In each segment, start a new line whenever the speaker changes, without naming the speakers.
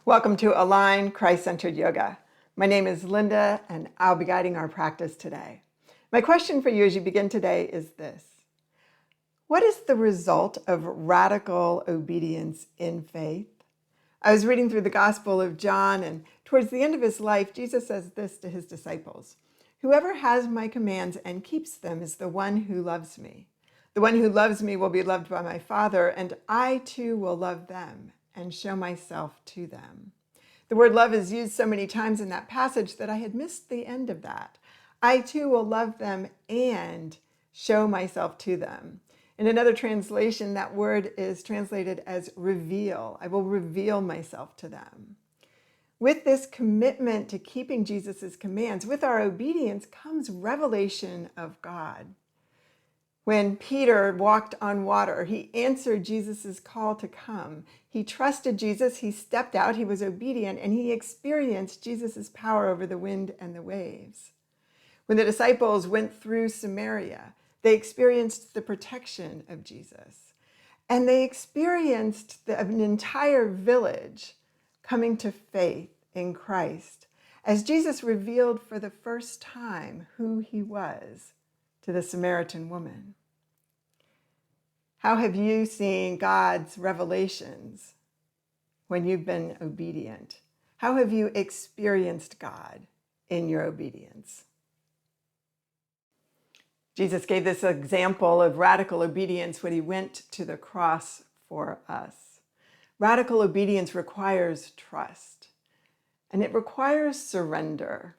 Welcome to Align Christ-Centered Yoga. My name is Linda, and I'll be guiding our practice today. My question for you as you begin today is this: what is the result of radical obedience in faith? I was reading through the Gospel of John, and towards the end of his life, Jesus says this to his disciples: "Whoever has my commands and keeps them is the one who loves me. The one who loves me will be loved by my Father, and I too will love them and show myself to them." The word love is used so many times in that passage that I had missed the end of that. I too will love them and show myself to them. In another translation, that word is translated as reveal. I will reveal myself to them. With this commitment to keeping Jesus' commands, with our obedience comes revelation of God. When Peter walked on water, he answered Jesus' call to come. He trusted Jesus, he stepped out, he was obedient, and he experienced Jesus' power over the wind and the waves. When the disciples went through Samaria, they experienced the protection of Jesus. And they experienced an entire village coming to faith in Christ as Jesus revealed for the first time who he was to the Samaritan woman. How have you seen God's revelations when you've been obedient? How have you experienced God in your obedience? Jesus gave this example of radical obedience when he went to the cross for us. Radical obedience requires trust, and it requires surrender.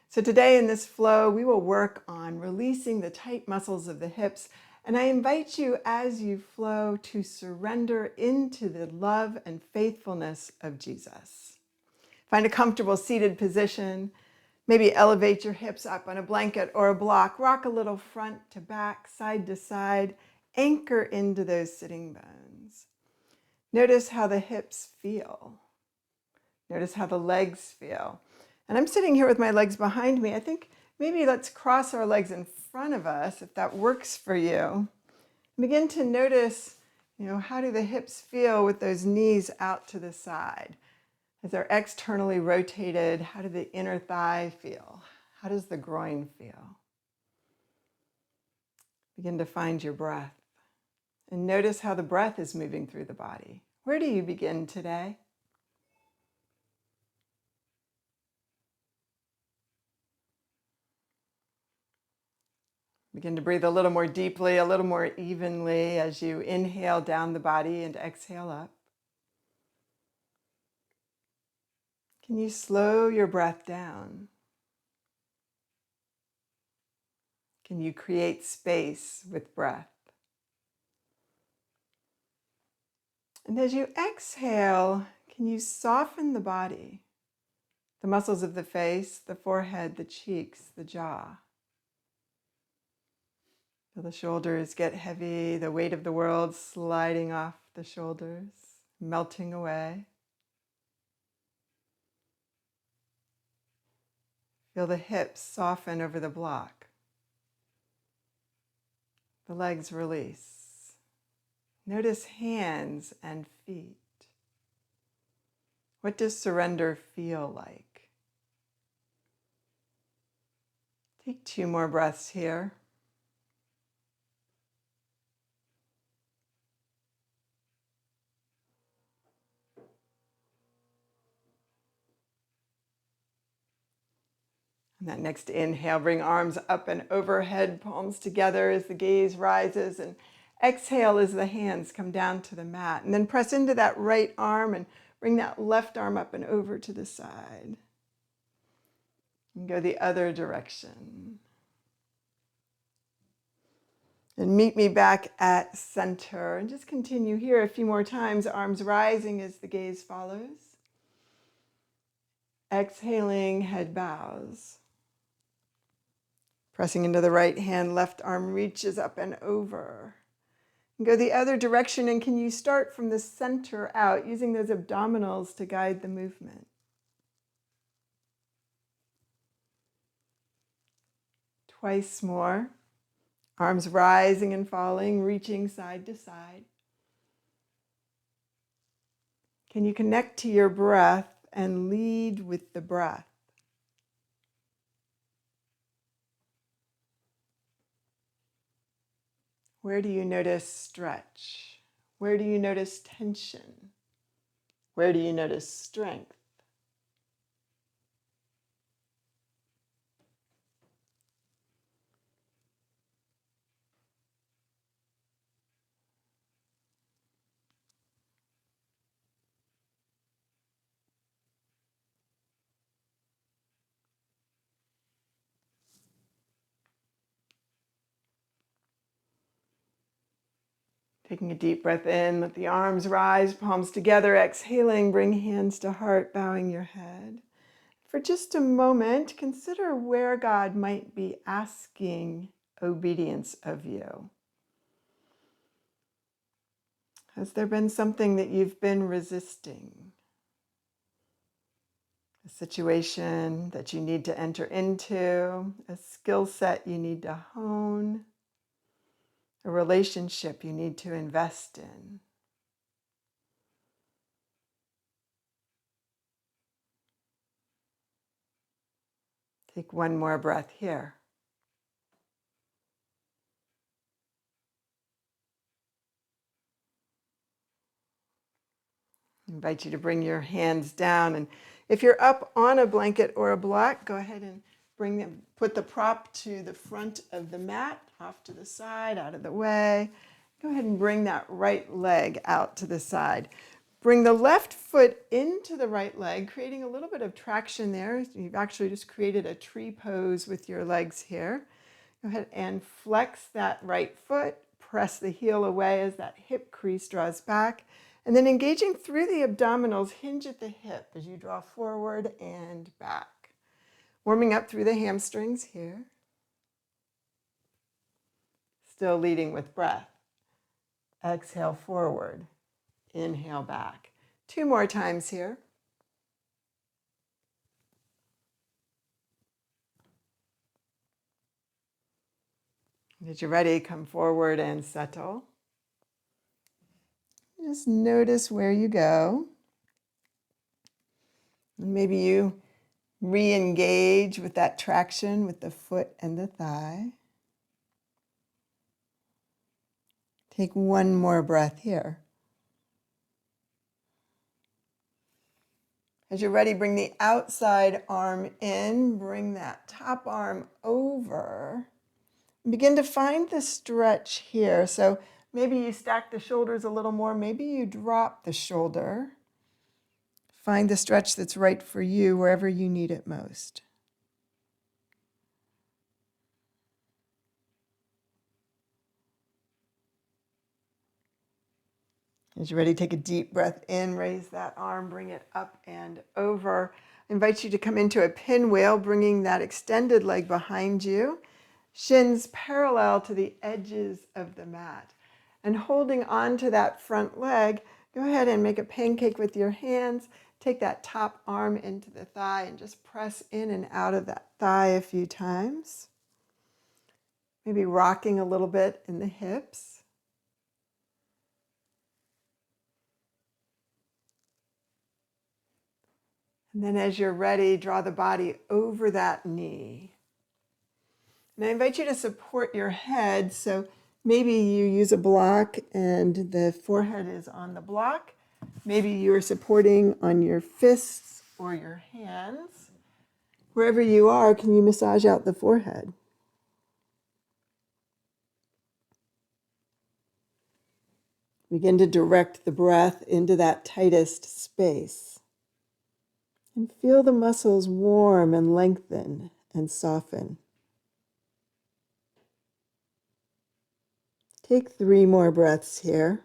So today in this flow, we will work on releasing the tight muscles of the hips, and I invite you as you flow to surrender into the love and faithfulness of Jesus. Find a comfortable seated position. Maybe elevate your hips up on a blanket or a block. Rock a little front to back, side to side. Anchor into those sitting bones. Notice how the hips feel. Notice how the legs feel. And I'm sitting here with my legs behind me. I think maybe let's cross our legs in front of us, if that works for you. Begin to notice, how do the hips feel with those knees out to the side? As they're externally rotated, how do the inner thigh feel? How does the groin feel? Begin to find your breath and notice how the breath is moving through the body. Where do you begin today? Begin to breathe a little more deeply, a little more evenly as you inhale down the body and exhale up. Can you slow your breath down? Can you create space with breath? And as you exhale, can you soften the body? The muscles of the face, the forehead, the cheeks, the jaw. Feel the shoulders get heavy, the weight of the world sliding off the shoulders, melting away. Feel the hips soften over the block. The legs release. Notice hands and feet. What does surrender feel like? Take 2 more breaths here. And that next inhale, bring arms up and overhead, palms together as the gaze rises, and exhale as the hands come down to the mat. And then press into that right arm and bring that left arm up and over to the side. And go the other direction. And meet me back at center. And just continue here a few more times, arms rising as the gaze follows. Exhaling, head bows. Pressing into the right hand, left arm reaches up and over. And go the other direction, and can you start from the center out, using those abdominals to guide the movement. Twice more. Arms rising and falling, reaching side to side. Can you connect to your breath and lead with the breath. Where do you notice stretch? Where do you notice tension? Where do you notice strength? Taking a deep breath in, let the arms rise, palms together, exhaling, bring hands to heart, bowing your head. For just a moment, consider where God might be asking obedience of you. Has there been something that you've been resisting? A situation that you need to enter into, a skill set you need to hone, a relationship you need to invest in? Take one more breath here. I invite you to bring your hands down, and if you're up on a blanket or a block, go ahead and put the prop to the front of the mat, off to the side, out of the way. Go ahead and bring that right leg out to the side. Bring the left foot into the right leg, creating a little bit of traction there. You've actually just created a tree pose with your legs here. Go ahead and flex that right foot, press the heel away as that hip crease draws back, and then engaging through the abdominals, hinge at the hip as you draw forward and back. Warming up through the hamstrings here. Still leading with breath. Exhale forward, inhale back. 2 more times here. As you're ready, come forward and settle. Just notice where you go. And maybe you re-engage with that traction with the foot and the thigh. Take one more breath here. As you're ready, bring the outside arm in, bring that top arm over. Begin to find the stretch here. So maybe you stack the shoulders a little more, maybe you drop the shoulder. Find the stretch that's right for you wherever you need it most. As you're ready, take a deep breath in, raise that arm, bring it up and over. I invite you to come into a pinwheel, bringing that extended leg behind you, shins parallel to the edges of the mat. And holding on to that front leg, go ahead and make a pancake with your hands. Take that top arm into the thigh and just press in and out of that thigh a few times. Maybe rocking a little bit in the hips. And then as you're ready, draw the body over that knee. And I invite you to support your head. So maybe you use a block and the forehead is on the block. Maybe you're supporting on your fists or your hands. Wherever you are, can you massage out the forehead? Begin to direct the breath into that tightest space. And feel the muscles warm and lengthen and soften. Take 3 more breaths here.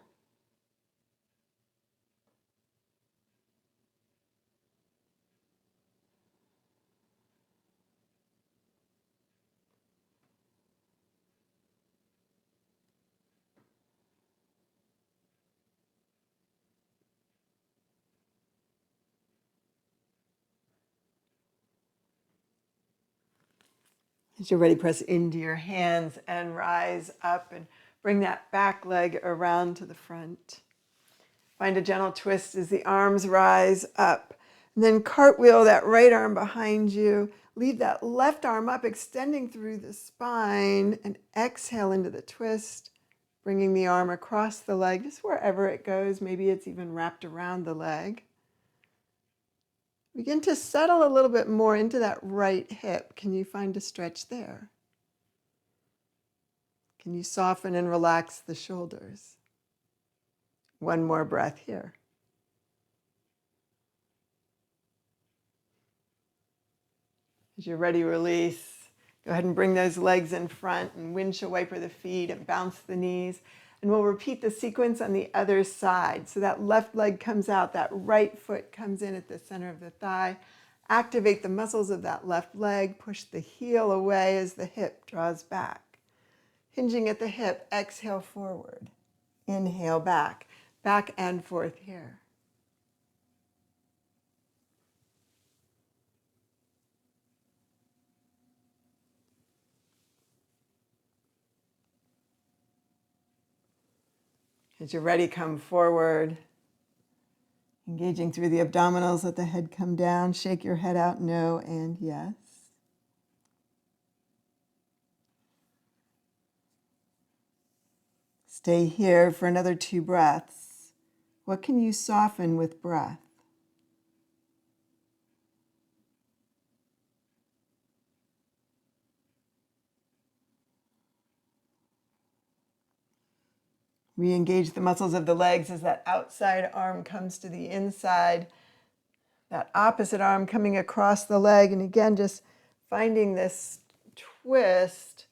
As you're ready, press into your hands and rise up and bring that back leg around to the front. Find a gentle twist as the arms rise up. And then cartwheel that right arm behind you. Leave that left arm up, extending through the spine, and exhale into the twist, bringing the arm across the leg, just wherever it goes. Maybe it's even wrapped around the leg. Begin to settle a little bit more into that right hip. Can you find a stretch there? Can you soften and relax the shoulders? One more breath here. As you're ready, release. Go ahead and bring those legs in front and windshield wiper the feet and bounce the knees. And we'll repeat the sequence on the other side. So that left leg comes out, that right foot comes in at the center of the thigh. Activate the muscles of that left leg. Push the heel away as the hip draws back. Hinging at the hip, exhale forward. Inhale back, back and forth here. As you're ready, come forward. Engaging through the abdominals, let the head come down. Shake your head out, no and yes. Stay here for another 2 breaths. What can you soften with breath? Re-engage the muscles of the legs as that outside arm comes to the inside. That opposite arm coming across the leg. And again, just finding this twist,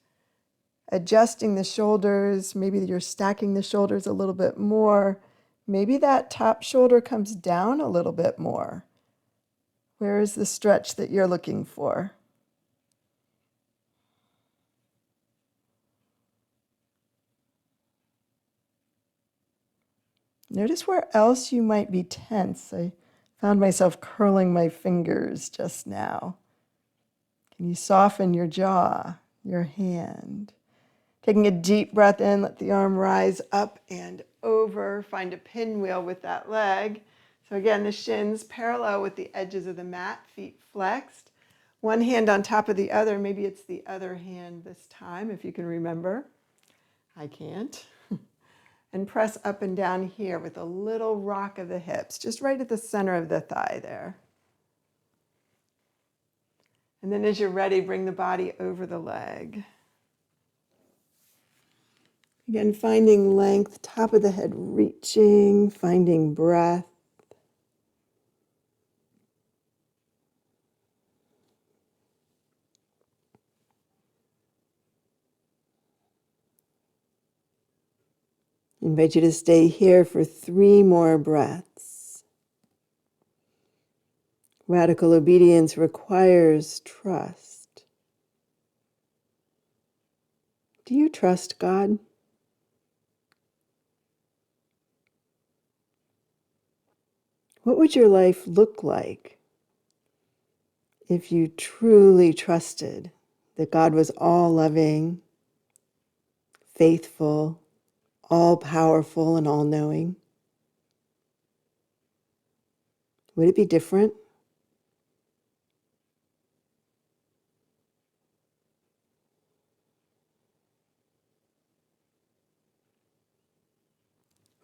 adjusting the shoulders. Maybe you're stacking the shoulders a little bit more. Maybe that top shoulder comes down a little bit more. Where is the stretch that you're looking for? Notice where else you might be tense. I found myself curling my fingers just now. Can you soften your jaw, your hand? Taking a deep breath in, let the arm rise up and over. Find a pinwheel with that leg. So again, the shins parallel with the edges of the mat, feet flexed. One hand on top of the other. Maybe it's the other hand this time, if you can remember. I can't. And press up and down here with a little rock of the hips, just right at the center of the thigh there. And then as you're ready, bring the body over the leg. Again, finding length, top of the head reaching, finding breath. I invite you to stay here for 3 more breaths. Radical obedience requires trust. Do you trust God? What would your life look like if you truly trusted that God was all-loving, faithful, all-powerful, and all-knowing? Would it be different?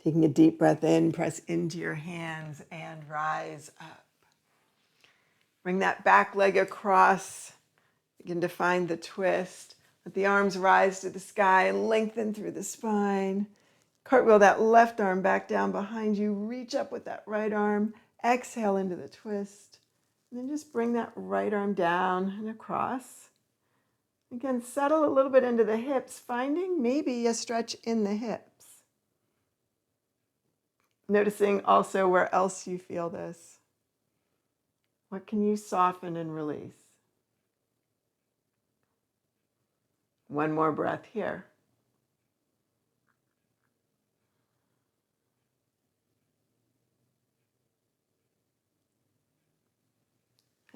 Taking a deep breath in, press into your hands and rise up. Bring that back leg across. Begin to find the twist. Let the arms rise to the sky and lengthen through the spine. Cartwheel that left arm back down behind you. Reach up with that right arm. Exhale into the twist. And then just bring that right arm down and across. Again, settle a little bit into the hips, finding maybe a stretch in the hips. Noticing also where else you feel this. What can you soften and release? One more breath here.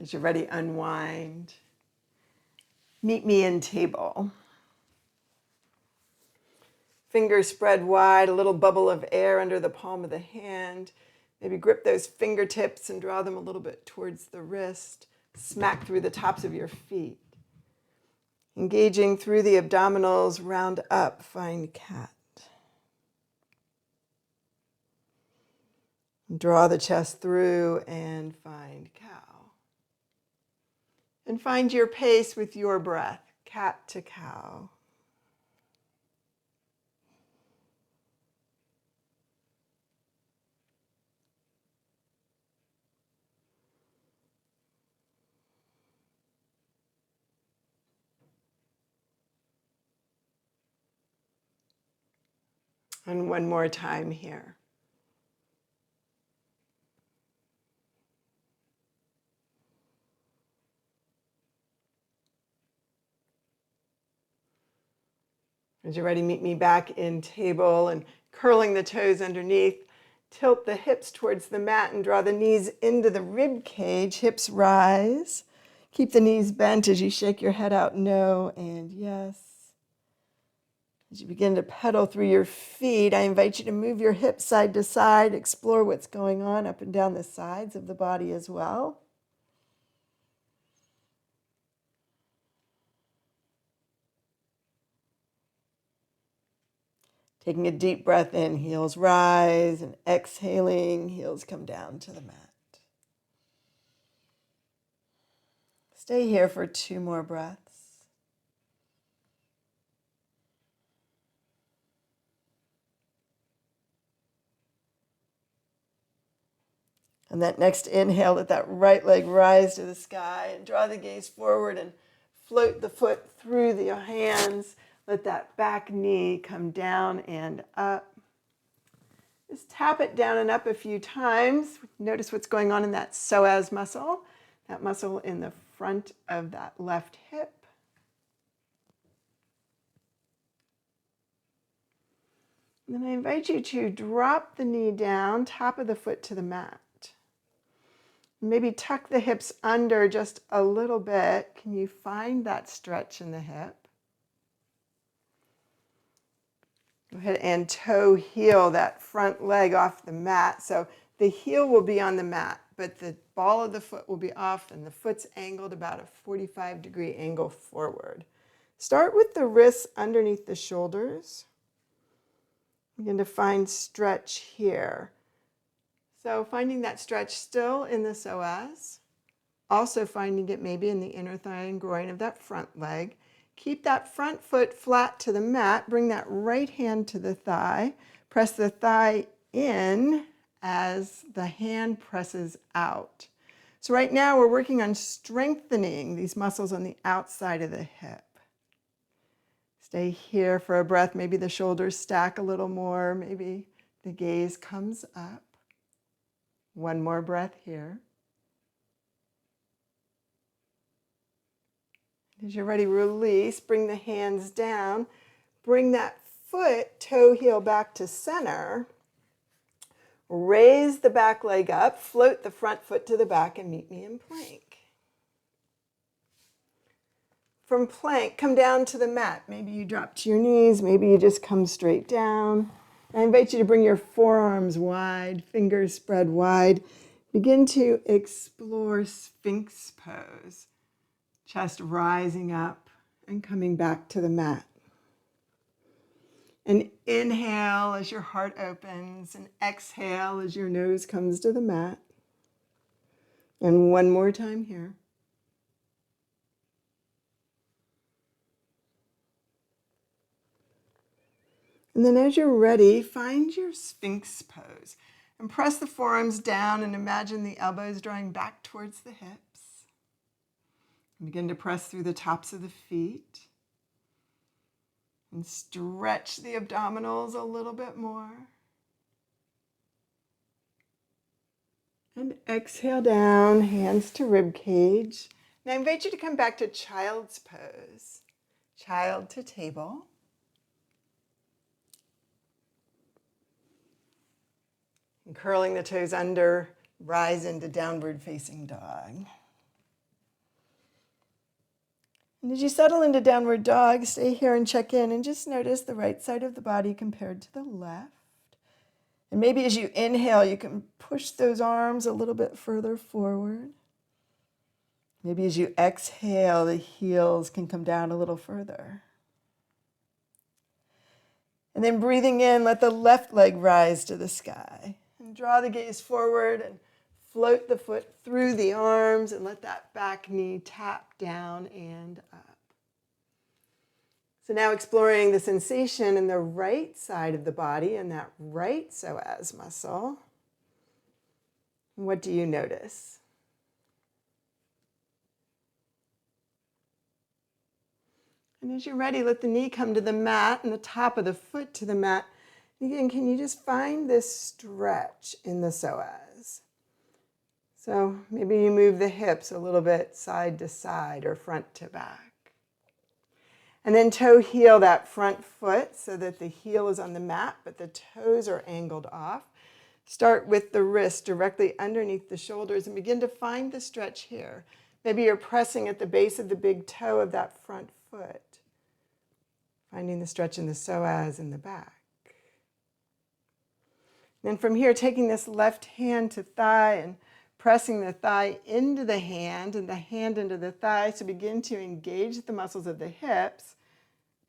As you're ready, unwind. Meet me in table. Fingers spread wide, a little bubble of air under the palm of the hand. Maybe grip those fingertips and draw them a little bit towards the wrist. Smack through the tops of your feet. Engaging through the abdominals, round up, find cat. Draw the chest through and find cow. And find your pace with your breath, cat to cow. And one more time here. As you're ready, meet me back in table and curling the toes underneath. Tilt the hips towards the mat and draw the knees into the rib cage. Hips rise. Keep the knees bent as you shake your head out no and yes. As you begin to pedal through your feet, I invite you to move your hips side to side, explore what's going on up and down the sides of the body as well. Taking a deep breath in, heels rise, and exhaling, heels come down to the mat. Stay here for 2 more breaths. And that next inhale, let that right leg rise to the sky and draw the gaze forward and float the foot through the hands. Let that back knee come down and up. Just tap it down and up a few times. Notice what's going on in that psoas muscle, that muscle in the front of that left hip. And then I invite you to drop the knee down, top of the foot to the mat. Maybe tuck the hips under just a little bit. Can you find that stretch in the hip? Go ahead and toe heel that front leg off the mat. So the heel will be on the mat, but the ball of the foot will be off and the foot's angled about a 45-degree angle forward. Start with the wrists underneath the shoulders. Begin to find stretch here. So finding that stretch still in the psoas, also finding it maybe in the inner thigh and groin of that front leg. Keep that front foot flat to the mat. Bring that right hand to the thigh. Press the thigh in as the hand presses out. So right now we're working on strengthening these muscles on the outside of the hip. Stay here for a breath. Maybe the shoulders stack a little more. Maybe the gaze comes up. One more breath here. As you're ready, release. Bring the hands down. Bring that foot, toe heel back to center. Raise the back leg up. Float the front foot to the back and meet me in plank. From plank, come down to the mat. Maybe you drop to your knees. Maybe you just come straight down. I invite you to bring your forearms wide, fingers spread wide. Begin to explore Sphinx pose. Chest rising up and coming back to the mat. And inhale as your heart opens, and exhale as your nose comes to the mat. And one more time here. And then as you're ready, find your Sphinx pose. And press the forearms down and imagine the elbows drawing back towards the hips. And begin to press through the tops of the feet. And stretch the abdominals a little bit more. And exhale down, hands to rib cage. Now I invite you to come back to child's pose. Child to table. And curling the toes under, rise into downward facing dog. And as you settle into downward dog, stay here and check in and just notice the right side of the body compared to the left. And maybe as you inhale, you can push those arms a little bit further forward. Maybe as you exhale, the heels can come down a little further. And then breathing in, let the left leg rise to the sky. And draw the gaze forward and float the foot through the arms and let that back knee tap down and up. So now exploring the sensation in the right side of the body and that right psoas muscle. What do you notice? And as you're ready, let the knee come to the mat and the top of the foot to the mat. And again, can you just find this stretch in the psoas? So maybe you move the hips a little bit side to side or front to back. And then toe heel that front foot so that the heel is on the mat, but the toes are angled off. Start with the wrist directly underneath the shoulders and begin to find the stretch here. Maybe you're pressing at the base of the big toe of that front foot. Finding the stretch in the psoas in the back. Then from here, taking this left hand to thigh and pressing the thigh into the hand and the hand into the thigh to begin to engage the muscles of the hips.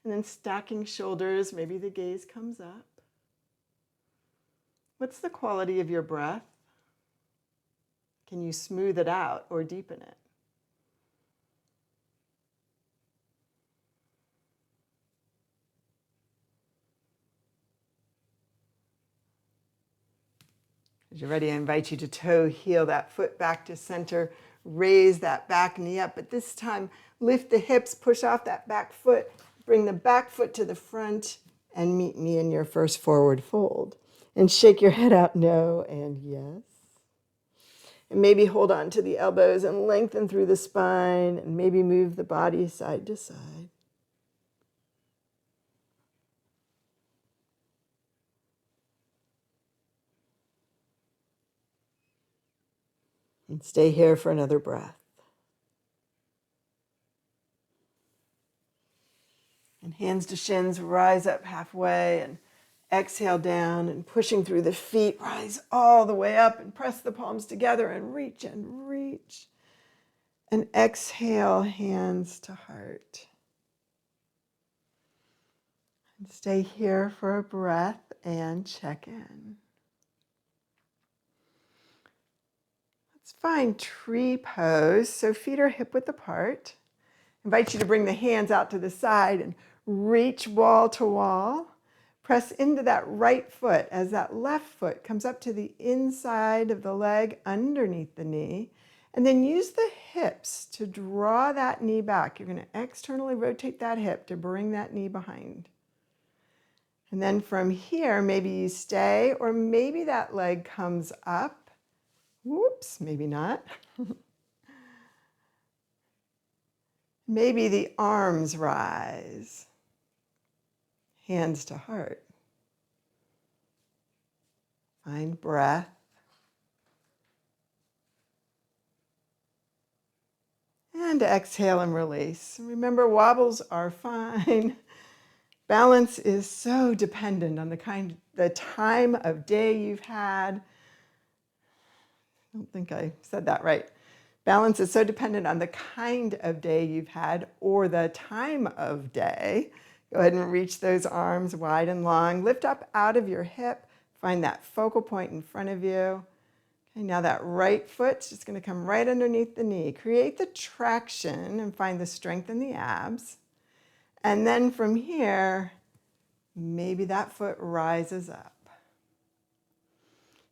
And then stacking shoulders, maybe the gaze comes up. What's the quality of your breath? Can you smooth it out or deepen it? As you're ready, I invite you to toe heel that foot back to center, raise that back knee up, but this time lift the hips, push off that back foot, bring the back foot to the front, and meet me in your first forward fold. And shake your head out no and yes. And maybe hold on to the elbows and lengthen through the spine, and maybe move the body side to side. And stay here for another breath. And hands to shins, rise up halfway and exhale down and pushing through the feet, rise all the way up and press the palms together and reach and reach. And exhale, hands to heart. And stay here for a breath and check in. Let's find tree pose. So feet are hip width apart. Invite you to bring the hands out to the side and reach wall to wall. Press into that right foot as that left foot comes up to the inside of the leg underneath the knee. And then use the hips to draw that knee back. You're going to externally rotate that hip to bring that knee behind. And then from here, maybe you stay, or maybe that leg comes up. Whoops, maybe not. Maybe the arms rise. Hands to heart. Find breath. And exhale and release. Remember, wobbles are fine. Balance is so dependent on the time of day you've had. I don't think I said that right. Balance is so dependent on the kind of day you've had or the time of day. Go ahead and reach those arms wide and long. Lift up out of your hip. Find that focal point in front of you. Okay, now that right foot's just going to come right underneath the knee. Create the traction and find the strength in the abs. And then from here, maybe that foot rises up.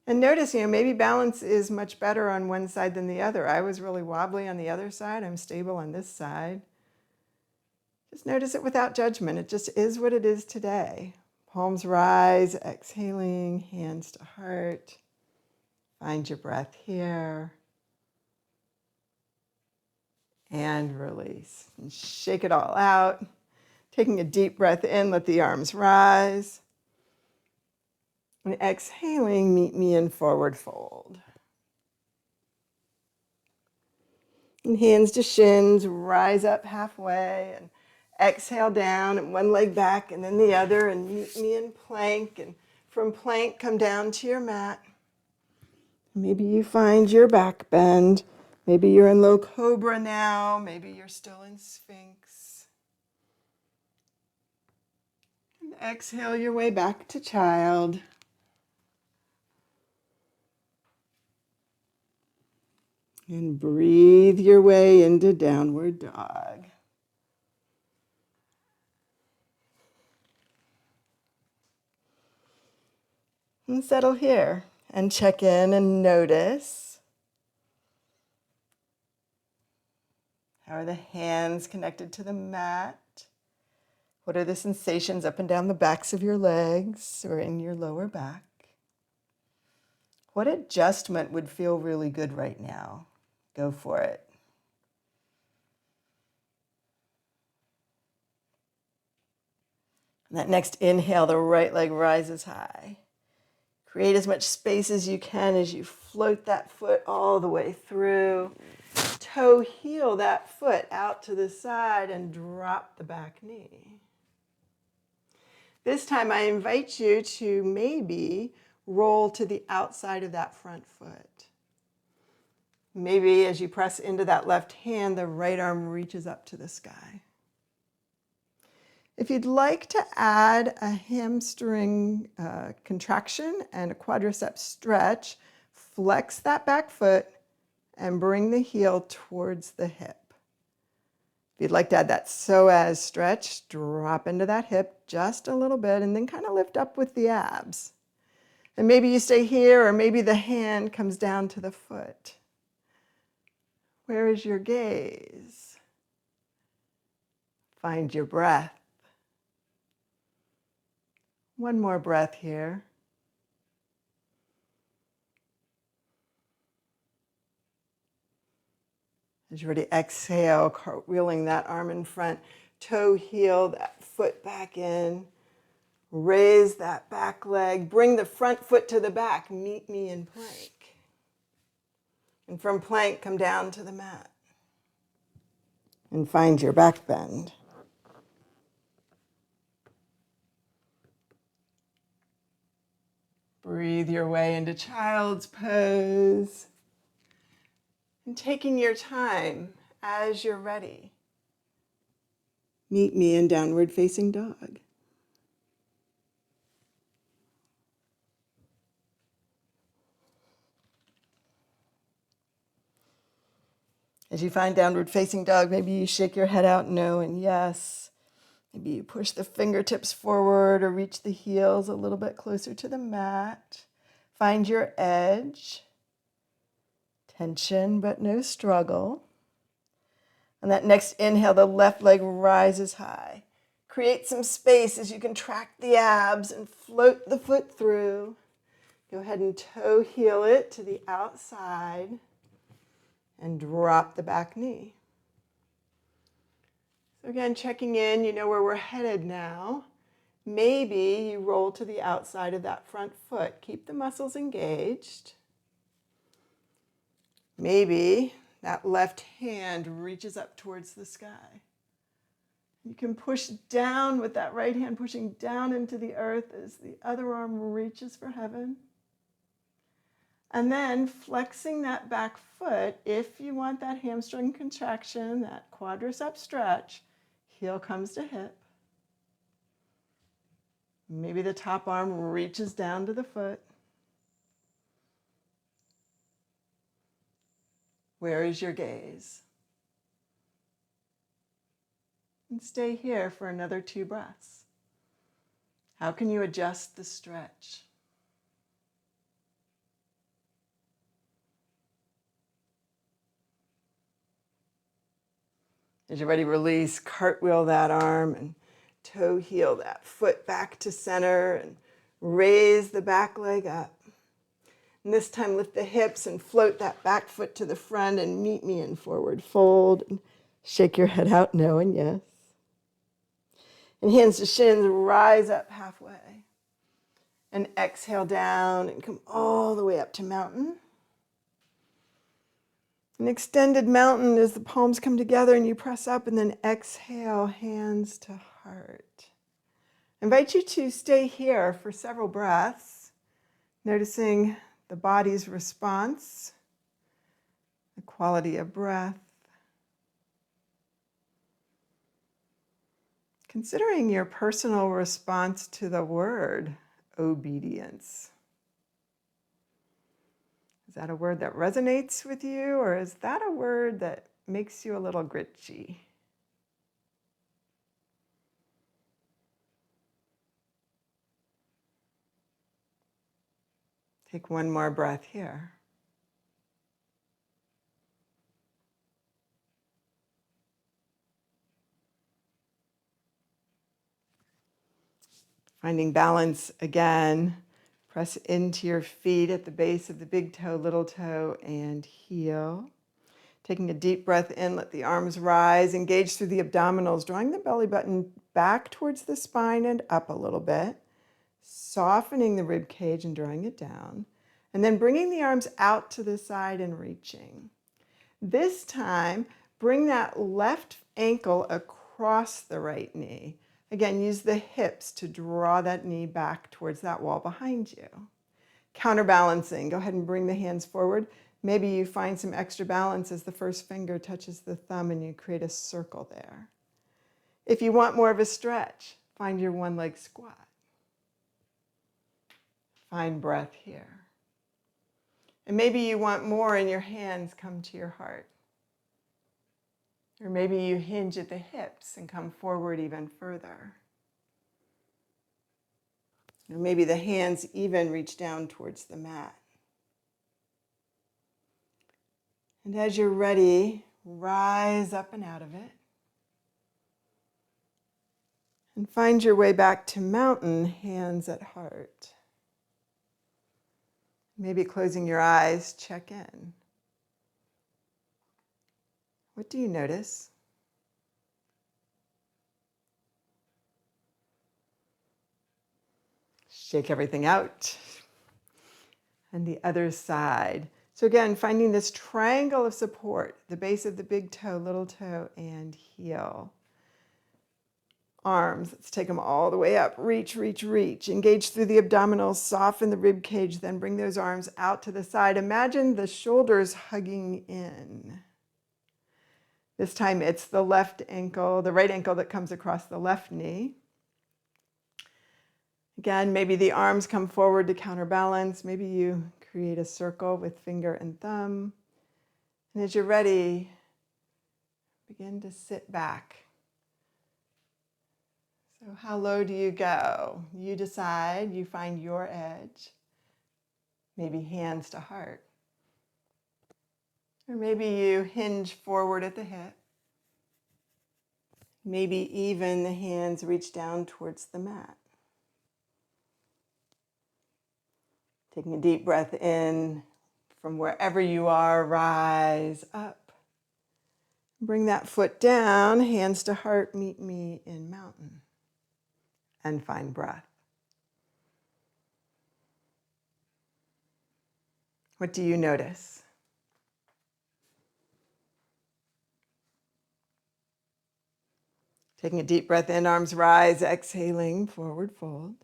And notice, maybe balance is much better on one side than the other. I was really wobbly on the other side. I'm stable on this side. Just notice it without judgment. It just is what it is today. Palms rise, exhaling, hands to heart. Find your breath here. And release. And shake it all out. Taking a deep breath in, let the arms rise. And exhaling, meet me in forward fold. And hands to shins, rise up halfway and exhale down and one leg back and then the other and meet me in plank and From plank, come down to your mat. Maybe you find your back bend. Maybe you're in low cobra now. Maybe you're still in Sphinx. And exhale your way back to child. And breathe your way into downward dog. And settle here and check in and notice. How are the hands connected to the mat? What are the sensations up and down the backs of your legs or in your lower back? What adjustment would feel really good right now? Go for it. And that next inhale, the right leg rises high. Create as much space as you can as you float that foot all the way through. Toe heel that foot out to the side and drop the back knee. This time I invite you to maybe roll to the outside of that front foot. Maybe as you press into that left hand, the right arm reaches up to the sky. If you'd like to add a hamstring contraction and a quadricep stretch, flex that back foot and bring the heel towards the hip. If you'd like to add that psoas stretch, drop into that hip just a little bit and then kind of lift up with the abs. And maybe you stay here, or maybe the hand comes down to the foot. Where is your gaze? Find your breath. One more breath here. As you're ready, exhale, cartwheeling that arm in front, toe heel, that foot back in. Raise that back leg, bring the front foot to the back, meet me in plank. And from plank, come down to the mat. And find your back bend. Breathe your way into child's pose. And taking your time as you're ready, meet me in downward facing dog. As you find downward facing dog, maybe you shake your head out no and yes. Maybe you push the fingertips forward or reach the heels a little bit closer to the mat. Find your edge. Tension, but no struggle. On that next inhale, the left leg rises high. Create some space as you contract the abs and float the foot through. Go ahead and toe heel it to the outside and drop the back knee. So again, checking in, you know where we're headed now. Maybe you roll to the outside of that front foot. Keep the muscles engaged. Maybe that left hand reaches up towards the sky. You can push down with that right hand, pushing down into the earth as the other arm reaches for heaven. And then flexing that back foot, if you want that hamstring contraction, that quadricep stretch, heel comes to hip. Maybe the top arm reaches down to the foot. Where is your gaze? And stay here for another 2 breaths. How can you adjust the stretch? As you're ready, release, cartwheel that arm and toe heel that foot back to center and raise the back leg up. And this time lift the hips and float that back foot to the front and meet me in forward fold. And shake your head out no and yes. And hands to shins, rise up halfway. And exhale down and come all the way up to mountain. An extended mountain as the palms come together and you press up, and then exhale, hands to heart. I invite you to stay here for several breaths, noticing the body's response, the quality of breath, considering your personal response to the word obedience. Is that a word that resonates with you, or is that a word that makes you a little gritchy? Take one more breath here. Finding balance again. Press into your feet at the base of the big toe, little toe, and heel. Taking a deep breath in, let the arms rise, engage through the abdominals, drawing the belly button back towards the spine and up a little bit, softening the rib cage and drawing it down, and then bringing the arms out to the side and reaching. This time, bring that left ankle across the right knee. Again, use the hips to draw that knee back towards that wall behind you. Counterbalancing, go ahead and bring the hands forward. Maybe you find some extra balance as the first finger touches the thumb and you create a circle there. If you want more of a stretch, find your one leg squat. Find breath here. And maybe you want more and your hands come to your heart. Or maybe you hinge at the hips and come forward even further. Or maybe the hands even reach down towards the mat. And as you're ready, rise up and out of it. And find your way back to mountain, hands at heart. Maybe closing your eyes, check in. What do you notice? Shake everything out. And the other side. So again, finding this triangle of support, the base of the big toe, little toe, and heel. Arms, let's take them all the way up. Reach, reach, reach. Engage through the abdominals, soften the rib cage, then bring those arms out to the side. Imagine the shoulders hugging in. This time it's the left ankle, the right ankle that comes across the left knee. Again, maybe the arms come forward to counterbalance. Maybe you create a circle with finger and thumb. And as you're ready, begin to sit back. So how low do you go? You decide, you find your edge. Maybe hands to heart. Or maybe you hinge forward at the hip. Maybe even the hands reach down towards the mat. Taking a deep breath in, from wherever you are, rise up. Bring that foot down, hands to heart, meet me in mountain. And find breath. What do you notice? Taking a deep breath in, arms rise, exhaling, forward fold.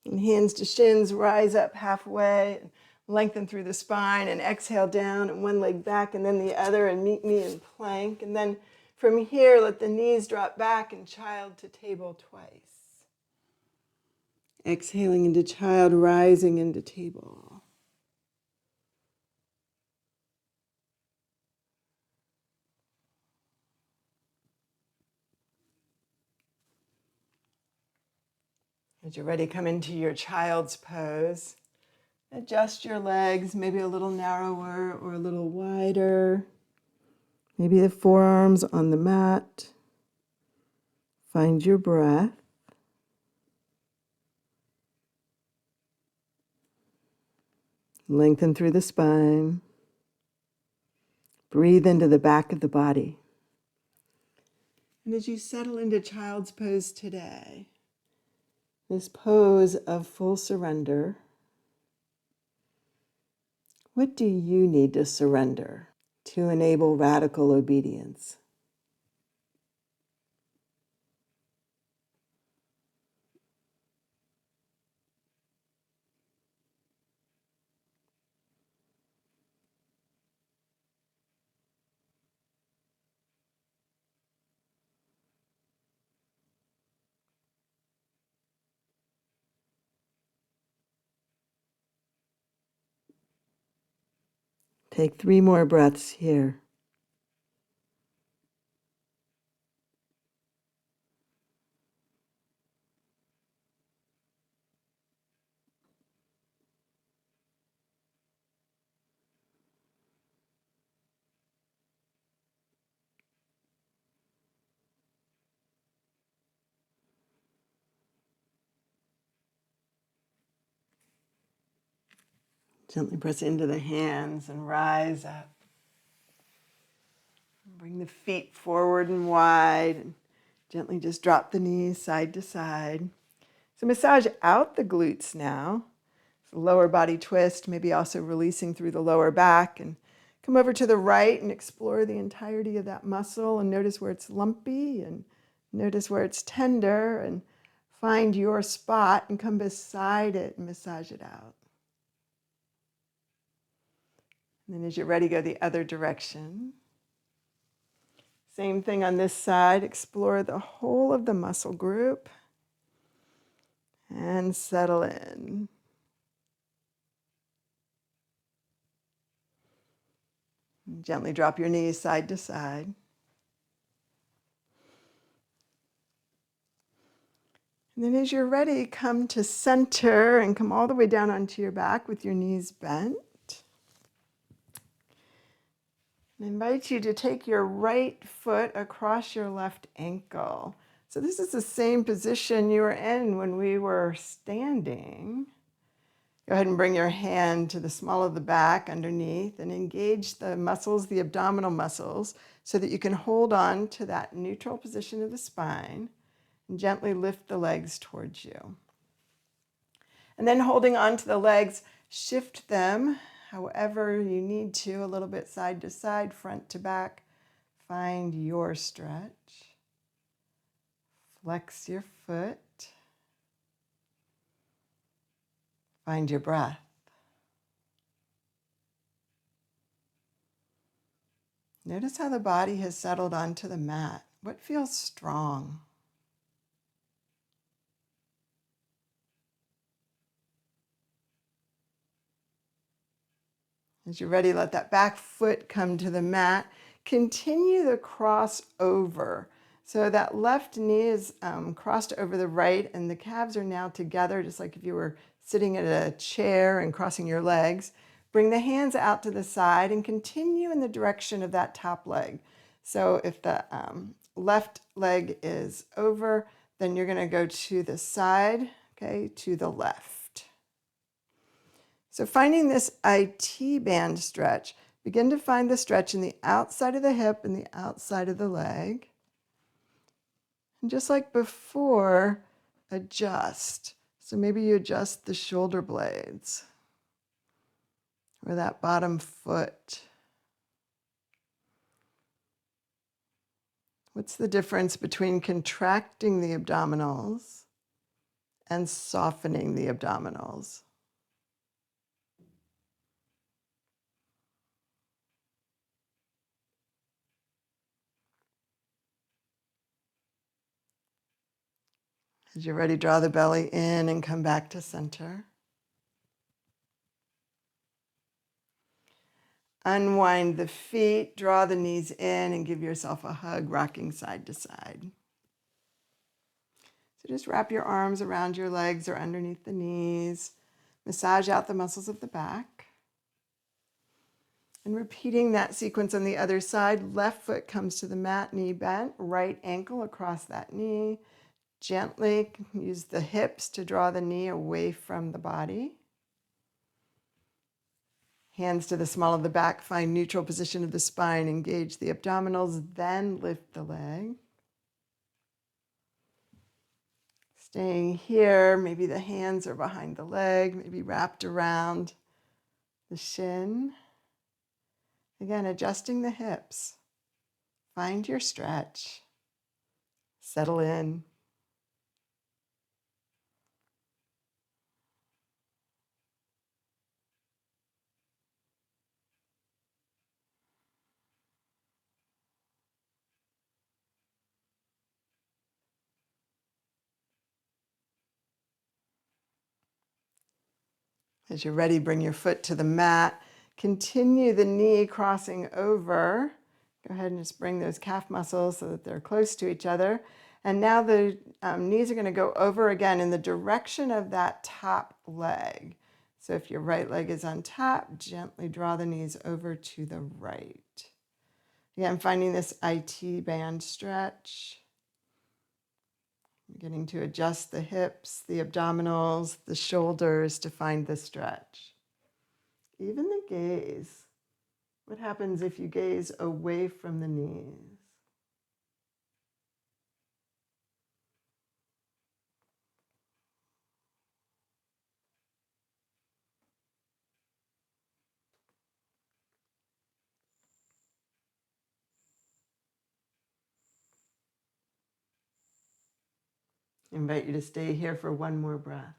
And hands to shins, rise up halfway, and lengthen through the spine, and exhale down, and one leg back, and then the other, and meet me in plank. And then from here, let the knees drop back, and child to table twice. Exhaling into child, rising into table. As you're ready, come into your child's pose. Adjust your legs, maybe a little narrower or a little wider. Maybe the forearms on the mat. Find your breath. Lengthen through the spine. Breathe into the back of the body. And as you settle into child's pose today, this pose of full surrender, what do you need to surrender to enable radical obedience? Take 3 more breaths here. Gently press into the hands and rise up. Bring the feet forward and wide. And gently just drop the knees side to side. So massage out the glutes now. Lower body twist, maybe also releasing through the lower back. And come over to the right and explore the entirety of that muscle and notice where it's lumpy and notice where it's tender and find your spot and come beside it and massage it out. And then as you're ready, go the other direction. Same thing on this side. Explore the whole of the muscle group and settle in. And gently drop your knees side to side. And then as you're ready, come to center and come all the way down onto your back with your knees bent. I invite you to take your right foot across your left ankle. So this is the same position you were in when we were standing. Go ahead and bring your hand to the small of the back underneath and engage the muscles, the abdominal muscles, so that you can hold on to that neutral position of the spine and gently lift the legs towards you. And then holding on to the legs, shift them however you need to, a little bit side to side, front to back. Find your stretch. Flex your foot. Find your breath. Notice how the body has settled onto the mat. What feels strong? As you're ready, let that back foot come to the mat. Continue the cross over. So that left knee is crossed over the right and the calves are now together, just like if you were sitting at a chair and crossing your legs. Bring the hands out to the side and continue in the direction of that top leg. So if the left leg is over, then you're going to go to the side, okay, to the left. So finding this IT band stretch, begin to find the stretch in the outside of the hip and the outside of the leg. And just like before, adjust. So maybe you adjust the shoulder blades or that bottom foot. What's the difference between contracting the abdominals and softening the abdominals? As you're ready, draw the belly in and come back to center. Unwind the feet, draw the knees in, and give yourself a hug, rocking side to side. So just wrap your arms around your legs or underneath the knees. Massage out the muscles of the back. And repeating that sequence on the other side, left foot comes to the mat, knee bent, right ankle across that knee. Gently use the hips to draw the knee away from the body. Hands to the small of the back, find neutral position of the spine, engage the abdominals, then lift the leg. Staying here, maybe the hands are behind the leg, maybe wrapped around the shin. Again, adjusting the hips. Find your stretch. Settle in. As you're ready, bring your foot to the mat. Continue the knee crossing over. Go ahead and just bring those calf muscles so that they're close to each other. And now the knees are going to go over again in the direction of that top leg. So if your right leg is on top, gently draw the knees over to the right. Again, finding this IT band stretch. Beginning to adjust the hips, the abdominals, the shoulders to find the stretch. Even the gaze. What happens if you gaze away from the knees? I invite you to stay here for one more breath.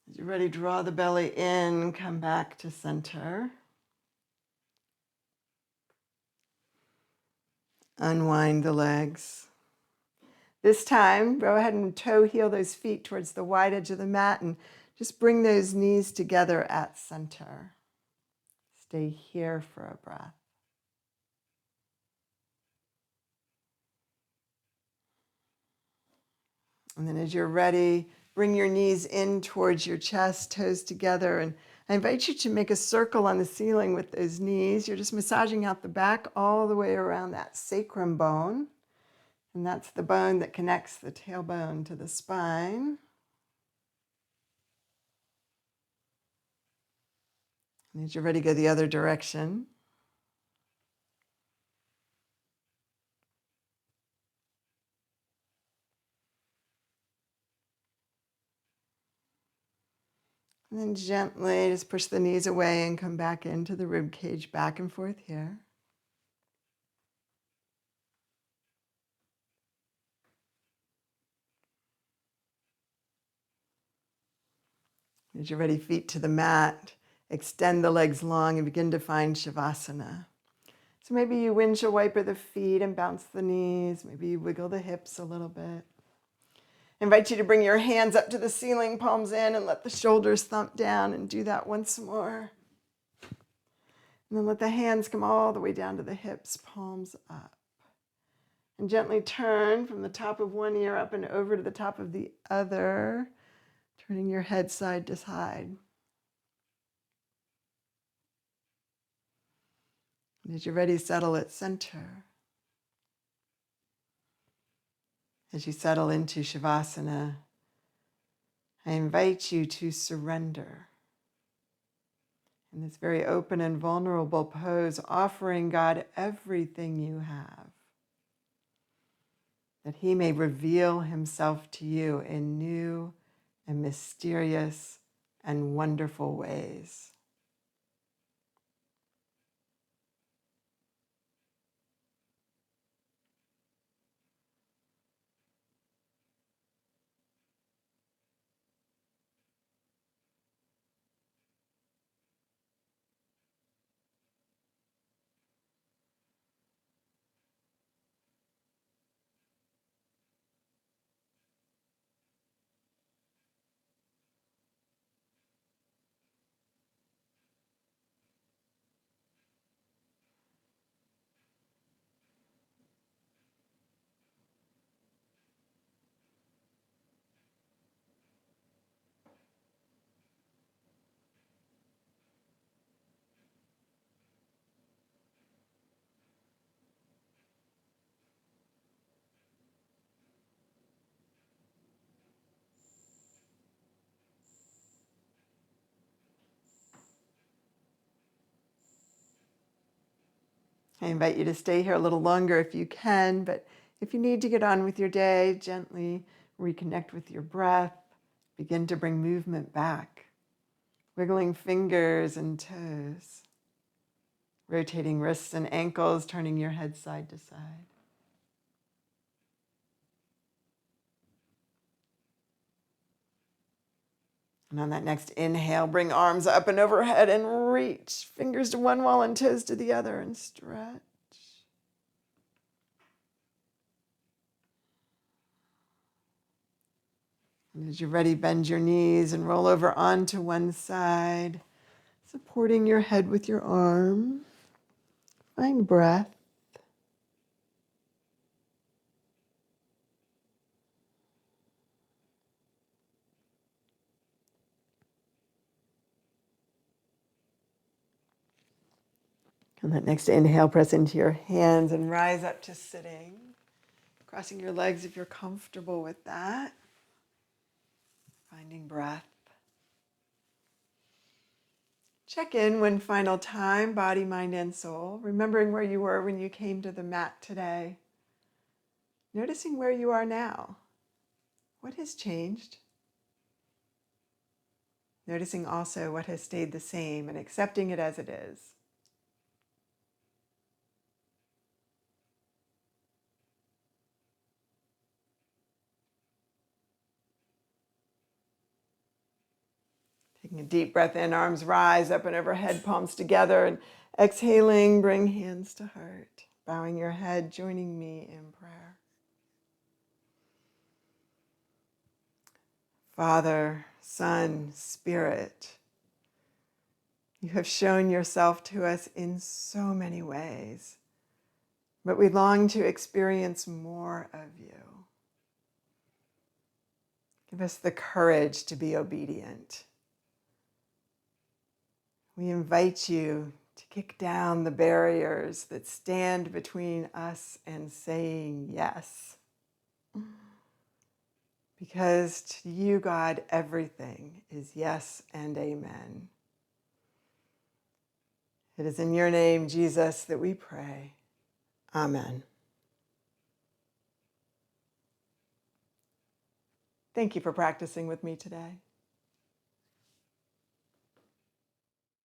As you're ready, draw the belly in, come back to center. Unwind the legs. This time, go ahead and toe heel those feet towards the wide edge of the mat and just bring those knees together at center. Stay here for a breath. And then as you're ready, bring your knees in towards your chest, toes together. And I invite you to make a circle on the ceiling with those knees. You're just massaging out the back all the way around that sacrum bone. And that's the bone that connects the tailbone to the spine. And as you're ready, go the other direction. And then gently just push the knees away and come back into the rib cage, back and forth here. As you're ready, feet to the mat, extend the legs long and begin to find Shavasana. So maybe you windshield wiper the feet and bounce the knees. Maybe you wiggle the hips a little bit. I invite you to bring your hands up to the ceiling, palms in, and let the shoulders thump down, and do that once more. And then let the hands come all the way down to the hips, palms up. And gently turn from the top of one ear up and over to the top of the other, turning your head side to side. And as you're ready, settle at center. As you settle into Shavasana, I invite you to surrender. In this very open and vulnerable pose, offering God everything you have, that He may reveal Himself to you in new and mysterious and wonderful ways. I invite you to stay here a little longer if you can, but if you need to get on with your day, gently reconnect with your breath. Begin to bring movement back, wiggling fingers and toes, rotating wrists and ankles, turning your head side to side. And on that next inhale, bring arms up and overhead and reach. Fingers to one wall and toes to the other, and stretch. And as you're ready, bend your knees and roll over onto one side, supporting your head with your arm. Find breath. On that next inhale, press into your hands and rise up to sitting. Crossing your legs if you're comfortable with that. Finding breath. Check in one final time, body, mind, and soul, remembering where you were when you came to the mat today. Noticing where you are now. What has changed? Noticing also what has stayed the same and accepting it as it is. Taking a deep breath in, arms rise up and overhead, palms together, and exhaling, bring hands to heart. Bowing your head, joining me in prayer. Father, Son, Spirit, you have shown yourself to us in so many ways, but we long to experience more of you. Give us the courage to be obedient. We invite you to kick down the barriers that stand between us and saying yes. Because to you, God, everything is yes and amen. It is in your name, Jesus, that we pray. Amen. Thank you for practicing with me today.